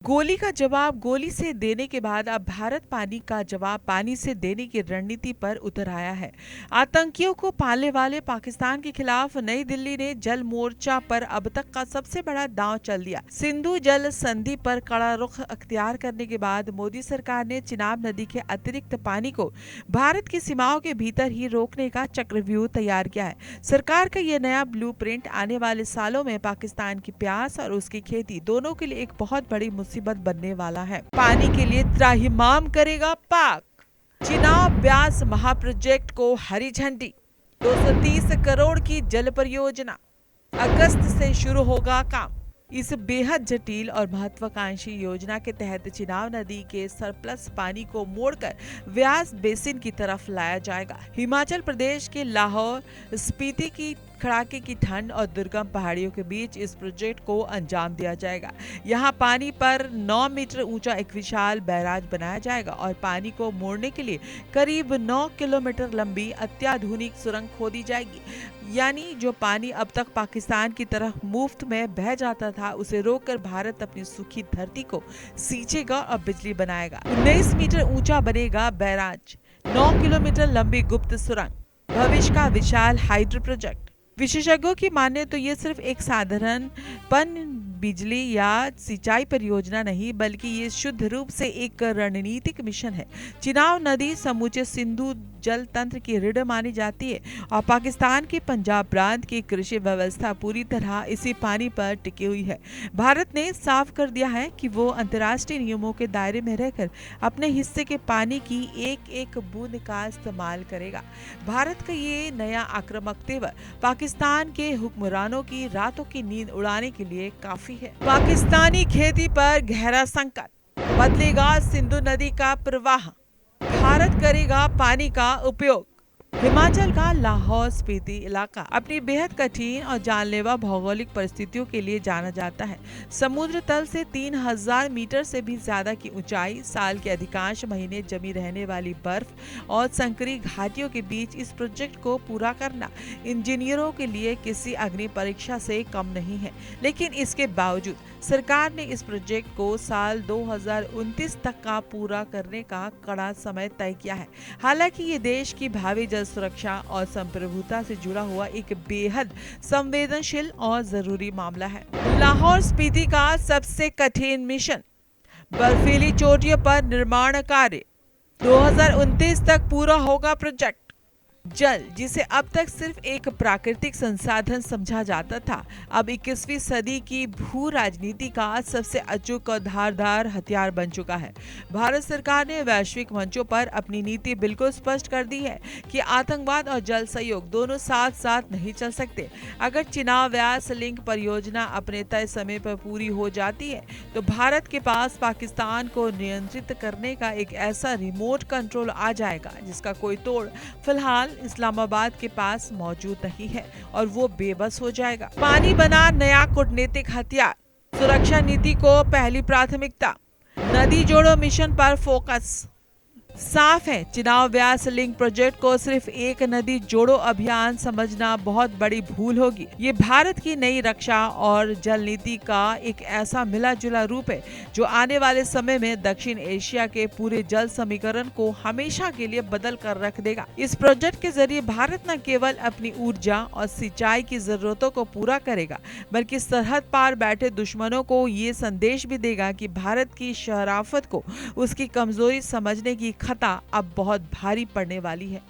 गोली का जवाब गोली से देने के बाद अब भारत पानी का जवाब पानी से देने की रणनीति पर उतर आया है। आतंकियों को पालने वाले पाकिस्तान के खिलाफ नई दिल्ली ने जल मोर्चा पर अब तक का सबसे बड़ा दांव चल दिया। सिंधु जल संधि पर कड़ा रुख अख्तियार करने के बाद मोदी सरकार ने चिनाब नदी के अतिरिक्त पानी को भारत की सीमाओं के भीतर ही रोकने का चक्रव्यूह तैयार किया है। सरकार का यह नया ब्लूप्रिंट आने वाले सालों में पाकिस्तान की प्यास और उसकी खेती दोनों के लिए एक बहुत बड़ी मुसीबत बनने वाला है। पानी के लिए त्राहिमाम करेगा पाक। चिनाब ब्यास महाप्रोजेक्ट को हरी झंडी। 230 करोड़ की जल परियोजना अगस्त से शुरू होगा काम। इस बेहद जटिल और महत्वाकांक्षी योजना के तहत चिनाब नदी के सरप्लस पानी को मोड़कर व्यास बेसिन की तरफ लाया जाएगा। हिमाचल प्रदेश के लाहौर स्पीति की कड़ाके की ठंड और दुर्गम पहाड़ियों के बीच इस प्रोजेक्ट को अंजाम दिया जाएगा। यहाँ पानी पर 9 मीटर ऊंचा एक विशाल बैराज बनाया जाएगा और पानी को मोड़ने के लिए करीब 9 किलोमीटर लंबी अत्याधुनिक सुरंग खोदी जाएगी। यानी जो पानी अब तक पाकिस्तान की तरफ मुफ्त में बह जाता था, उसे रोककर भारत अपनी सूखी धरती को सींचेगा और बिजली बनाएगा। 19 मीटर ऊंचा बनेगा बैराज, 9 किलोमीटर लंबी गुप्त सुरंग, भविष्य का विशाल हाइड्रो प्रोजेक्ट। विशेषज्ञों की माने तो ये सिर्फ एक साधारण पन बिजली या सिंचाई परियोजना नहीं, बल्कि ये शुद्ध रूप से एक रणनीतिक मिशन है। चिनाब नदी समूचे सिंधु जल तंत्र की रीढ़ मानी जाती है और पाकिस्तान के पंजाब प्रांत की कृषि व्यवस्था पूरी तरह इसी पानी पर टिकी हुई है। भारत ने साफ कर दिया है कि वो अंतर्राष्ट्रीय नियमों के दायरे में रहकर अपने हिस्से के पानी की एक एक बूंद का इस्तेमाल करेगा। भारत का ये नया आक्रामक तेवर पाकिस्तान के हुक्मरानों की रातों की नींद उड़ाने के लिए काफी है। पाकिस्तानी खेती पर गहरा संकट, बदलेगा सिंधु नदी का प्रवाह, भारत करेगा पानी का उपयोग। हिमाचल का लाहौर स्पीति इलाका अपनी बेहद कठिन और जानलेवा भौगोलिक परिस्थितियों के लिए जाना जाता है। समुद्र तल से 3000 मीटर से भी ज्यादा की ऊंचाई, साल के अधिकांश महीने जमी रहने वाली बर्फ और संकरी घाटियों के बीच इस प्रोजेक्ट को पूरा करना इंजीनियरों के लिए किसी अग्नि परीक्षा से कम नहीं है। लेकिन इसके बावजूद सरकार ने इस प्रोजेक्ट को साल 2029 तक का पूरा करने का कड़ा समय तय किया है। हालांकि ये देश की भावी जल सुरक्षा और संप्रभुता से जुड़ा हुआ एक बेहद संवेदनशील और जरूरी मामला है। लाहौर स्पीति का सबसे कठिन मिशन, बर्फीली चोटियों पर निर्माण कार्य, 2029 तक पूरा होगा प्रोजेक्ट। जल, जिसे अब तक सिर्फ एक प्राकृतिक संसाधन समझा जाता था, अब 21वीं सदी की भू राजनीति का सबसे अचूक और धारदार हथियार बन चुका है। भारत सरकार ने वैश्विक मंचों पर अपनी नीति बिल्कुल स्पष्ट कर दी है कि आतंकवाद और जल सहयोग दोनों साथ साथ नहीं चल सकते। अगर चिनाब व्यास लिंक परियोजना अपने तय समय पर पूरी हो जाती है तो भारत के पास पाकिस्तान को नियंत्रित करने का एक ऐसा रिमोट कंट्रोल आ जाएगा जिसका कोई तोड़ फिलहाल इस्लामाबाद के पास मौजूद नहीं है और वो बेबस हो जाएगा। पानी बना नया कूटनीतिक हथियार, सुरक्षा नीति को पहली प्राथमिकता, नदी जोड़ो मिशन पर फोकस। साफ है, चिनाब व्यास लिंक प्रोजेक्ट को सिर्फ एक नदी जोड़ो अभियान समझना बहुत बड़ी भूल होगी। ये भारत की नई रक्षा और जल नीति का एक ऐसा मिला जुला रूप है जो आने वाले समय में दक्षिण एशिया के पूरे जल समीकरण को हमेशा के लिए बदल कर रख देगा। इस प्रोजेक्ट के जरिए भारत न केवल अपनी ऊर्जा और सिंचाई की जरूरतों को पूरा करेगा, बल्कि सरहद पार बैठे दुश्मनों को ये संदेश भी देगा कि भारत की शराफत को उसकी कमजोरी समझने की खता अब बहुत भारी पड़ने वाली है।